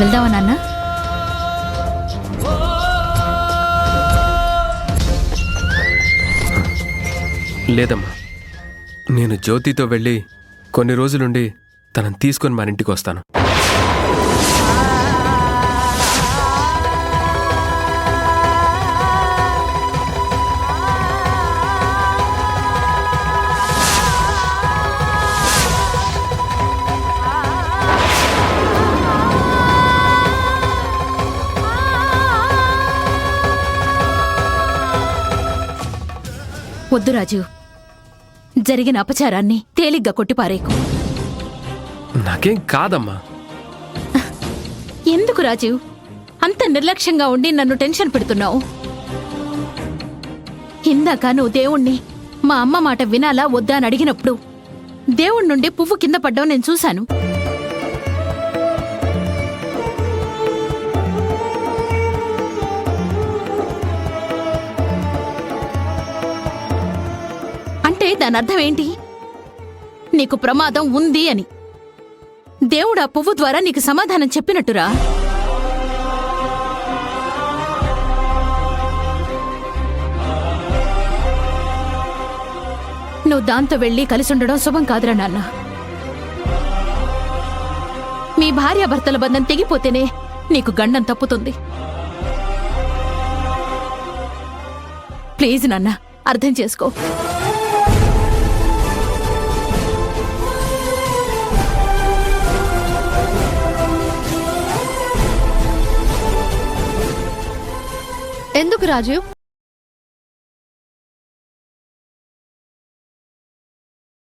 వెళ్దామా నాన్న? లేదమ్మా, నేను జ్యోతితో వెళ్ళి కొన్ని రోజులుండి తనని తీసుకొని మన ఇంటికి వస్తాను. వద్దు రాజీవ్, జరిగిన అపచారాన్ని తేలిగ్గా కొట్టిపారేకు. నాకేం కాదమ్మా. ఎందుకు రాజీవ్ అంత నిర్లక్ష్యంగా ఉండి నన్ను టెన్షన్ పెడుతున్నావు? ఇందాక నువ్వు దేవుణ్ణి మా అమ్మ మాట వినాలా వద్దా అని అడిగినప్పుడు దేవుడి నుండి పువ్వు కింద పడ్డం నేను చూశాను. అంటే దాని అర్థం ఏంటి? నీకు ప్రమాదం ఉంది అని. దేవుడు ఆ పువ్వు ద్వారా నీకు సమాధానం చెప్పినట్టురా. నువ్వు దాంతో వెళ్ళి కలిసి ఉండడం శుభం కాదురా నాన్న. మీ భార్యాభర్తల బంధం తెగిపోతేనే నీకు గండం తప్పుతుంది. ప్లీజ్ నాన్న, అర్థం చేసుకో. ఎందుకు రాజీవ్